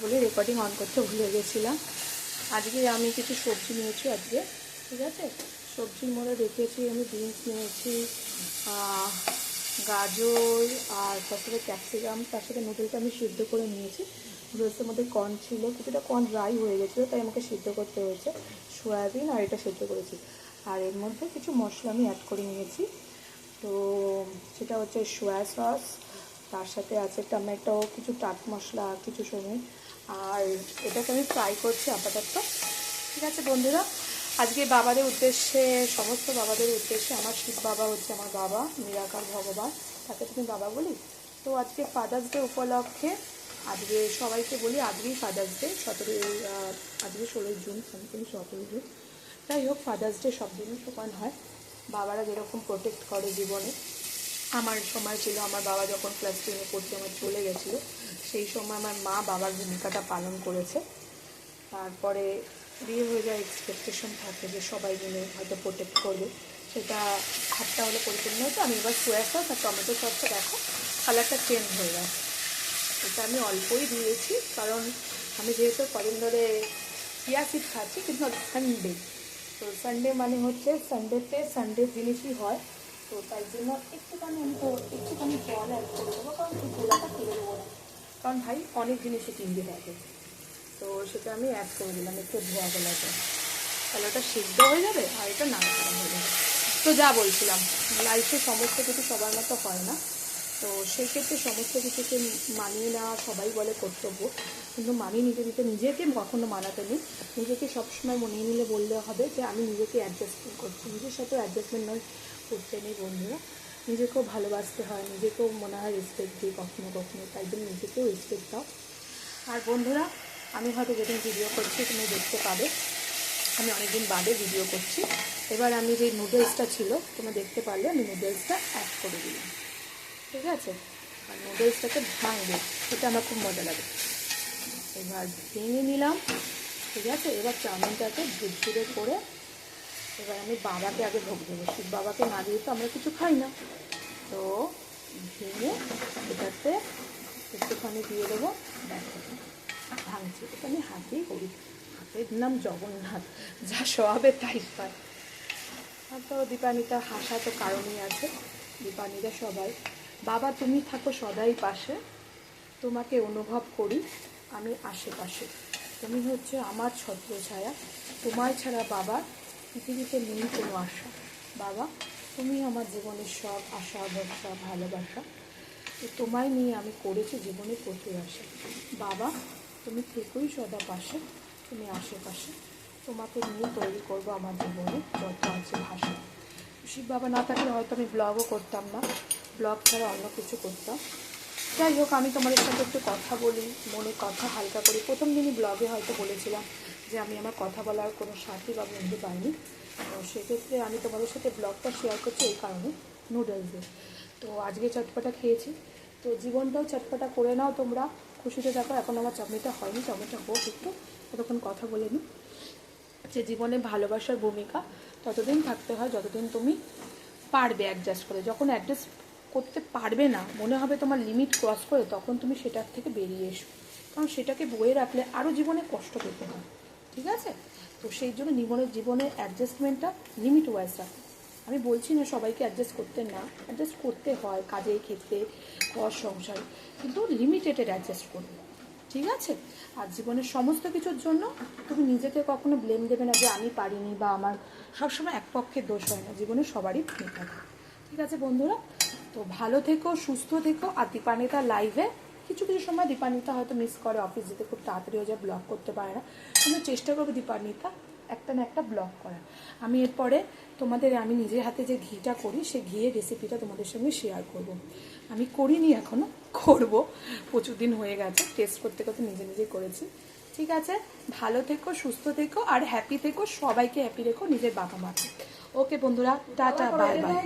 বলে recording on করতে ভুলে গেছিলাম। আজকে আমি কিছু সবজি নিয়েছি আজকে, ঠিক আছে। সবজির মধ্যে দেখেছি আমি বিনস নিয়েছি, গাজর আর তার সাথে ক্যাপসিকাম, তার সাথে নুডলসটা আমি সিদ্ধ করে নিয়েছি। নুডলসের মধ্যে কর্ন ছিল, কিছুটা কর্ন ড্রাই হয়ে গেছিলো, তাই আমাকে সিদ্ধ করতে হয়েছে। সয়াবিন আর এটা সিদ্ধ করেছি। আর এর মধ্যে কিছু মশলা আমি অ্যাড করে নিয়েছি। তো সেটা হচ্ছে সোয়া সস, তার সাথে আছে টমেটো, কিছু চাট মশলা, কিছু সময়। আর এটাকে আমি ফ্রাই করছি আপাতত, ঠিক আছে বন্ধুরা। আজকে বাবাদের উদ্দেশ্যে, সমস্ত বাবাদের উদ্দেশ্যে, আমার শিব বাবা হচ্ছে আমার বাবা, নিরাকার ভগবান, তাকে তুমি বাবা বলি। তো আজকে ফাদার্স ডে উপলক্ষে আজকে সবাইকে বলি আজকেই ফাদার্স ডে, আজকে 16 জুন, সামথিং 17 জুন। যাই হোক, ফাদার্স ডে সব দিনই সমান হয়। বাবারা যেরকম প্রোটেক্ট করে জীবনে, আমার সময় ছিল, আমার বাবা যখন ক্লাস 10-এ পড়তে আমার চলে গেছিলো, সেই সময় আমার মা বাবার ভূমিকাটা পালন করেছে। তারপরে বিয়ে হয়ে যায়, এক্সপেকটেশন থাকে যে সবাই মিলে হয়তো প্রোটেক্ট করবে, সেটা হাতটা হলে পরিপূর্ণ হতো। আমি এবার সোয়া সস আর টমেটো সসটা দেখো কালারটা চেঞ্জ হয়ে গেছে। এটা আমি অল্পই দিয়েছি, কারণ আমি যেহেতু কদিন ধরে চিয়া সিড খাচ্ছি, কিন্তু সানডে, তো সানডে মানে হচ্ছে সানডেতে সানডে জিনিসই হয়, তো তাই জন্য একটুখানি আমি তো একটুখানি জল অ্যাড করে দেবো, কারণ এই গোলাটা ফেলে দেবো না, কারণ ভাই অনেক জিনিসই কিনতে থাকে। তো সেটা আমি অ্যাড করে দিলাম একটু ধোয়া গোলাটা, তাহলে ওটা সিদ্ধ হয়ে যাবে আর এটা নাড়াচাড়া হয়ে যাবে। তো যা বলছিলাম, লাইফে সমস্ত কিছু সবার মতো হয় না, তো সেই ক্ষেত্রে সমস্ত কিছুকে মানিয়ে নেওয়া সবাই বলে কর্তব্য, কিন্তু মানিয়ে নিতে নিতে নিজেকে কখনো মানাতে নেই। নিজেকে সবসময় মনিয়ে নিলে বললে হবে যে আমি নিজেকে অ্যাডজাস্টমেন্ট করছি, নিজের সাথে অ্যাডজাস্টমেন্ট নয় করতে নেই বন্ধুরা। নিজেকেও ভালোবাসতে হয়, নিজেকেও মনে হয় রেসপেক্ট দিই কখনো কখনো, তাই জন্য নিজেকেও রেসপেক্ট দাও। আর বন্ধুরা, আমি হয়তো যেদিন ভিডিও করছি তুমি দেখতে পাবে, আমি অনেকদিন বাদে ভিডিও করছি। এবার আমি যে নুডলসটা ছিল তোমরা দেখতে পারলে, আমি নুডলসটা অ্যাড করে দিলাম, ঠিক আছে। আর নুডলসটাকে ভাঙবো, সেটা আমার খুব মজা লাগে। এবার ভেঙে নিলাম, ঠিক আছে। এবার চাউমিনটাকে ঝুরঝুরে করে এবার আমি বাবাকে আগে ভোগ দেবো। শিব বাবাকে না দিয়ে তো আমরা কিছু খাই না, তো ভেঙে এটাতে একটুখানি দিয়ে দেবো। দেখো ভাঙছি, এটা আমি হাতেই করি, হাতের নাম জগন্নাথ, যা সবে তাই পায়। তো দীপানিতা হাসা তো কারণই আছে, দীপানিতা সবাই। বাবা তুমি থাকো সদাই পাশে, তোমাকে অনুভব করি আমি আশেপাশে, তুমি হচ্ছে আমার ছত্রছায়া, তোমার ছাড়া বাবা পৃথিবীতে নেই কোনো আশা। বাবা তুমি আমার জীবনের সব আশা ভরসা ভালোবাসা, তো তোমায় নিয়ে আমি করেছি জীবনে প্রচুর আশা। বাবা তুমি থেকেই সদা পাশে, তুমি আশেপাশে, তোমাকে নিয়ে তৈরি করবো আমার জীবনে যত আছে ভাষা। শিব বাবা না থাকলে হয়তো আমি ব্লগও করতাম না, ব্লগ ছাড়া অন্য কিছু করতাম। যাই হোক, আমি তোমাদের সাথে একটু কথা বলি, মনে কথা হালকা করি। প্রথম দিনই ব্লগে হয়তো বলেছিলাম যে আমি আমার কথা বলার কোনো সাথী বা বন্ধু পাইনি, তো সেক্ষেত্রে আমি তোমাদের সাথে ব্লগটা শেয়ার করছি এই কারণে, নুডলস দিয়ে। তো আজকে চটপটা খেয়েছি, তো জীবনটাও চটপটা করে নাও তোমরা, খুশিতে থাকো। এখন আমার চাটনিটা হয়নি, চাটনিটা হোক একটু, ততক্ষণ কথা বলে নিই। যে জীবনে ভালোবাসার ভূমিকা ততদিন থাকতে হয় যতদিন তুমি পারবে অ্যাডজাস্ট করে। যখন অ্যাডজাস্ট করতে পারবে না, মনে হবে তোমার লিমিট ক্রস করে, তখন তুমি সেটার থেকে বেরিয়ে এসো, কারণ সেটাকে বয়ে রাখলে আরও জীবনে কষ্ট পেতে হয়, ঠিক আছে। তো সেই জন্য জীবনের অ্যাডজাস্টমেন্টটা লিমিট ওয়াইজ রাখো। আমি বলছি না সবাইকে অ্যাডজাস্ট করতে, না অ্যাডজাস্ট করতে হয় কাজের ক্ষেত্রে, ঘর সংসারে, কিন্তু লিমিটেডেড অ্যাডজাস্ট করবে, ঠিক আছে। আর জীবনের সমস্ত কিছুর জন্য তুমি নিজেকে কখনো ব্লেম দেবে না যে আমি পারিনি বা আমার, সবসময় এক পক্ষের দোষ হয় না, জীবনে সবারই ভূমিকা থাকে, ঠিক আছে বন্ধুরা। তো ভালো থেকো, সুস্থ থেকো। আর দীপানিতা লাইভে কিছু কিছু সময় দীপানিতা হয়তো মিস করে, অফিস যেতে খুব তাড়াতাড়ি হয়ে যায়, ব্লগ করতে পারে না, কিন্তু চেষ্টা করবো দীপানিতা একটা না একটা ব্লগ করার। আমি এরপরে তোমাদের আমি নিজের হাতে যে ঘিটা করি, সেই ঘিয়ের রেসিপিটা তোমাদের সঙ্গে শেয়ার করব। আমি করিনি এখনও, করব, প্রচুর দিন হয়ে গেছে, টেস্ট করতে করতে নিজে নিজেই করেছি, ঠিক আছে। ভালো থেকো, সুস্থ থেকো, আর হ্যাপি থেকো, সবাইকে হ্যাপি রেখো, নিজের বাবা মাকে। ওকে বন্ধুরা, টাটা, বাই বাই।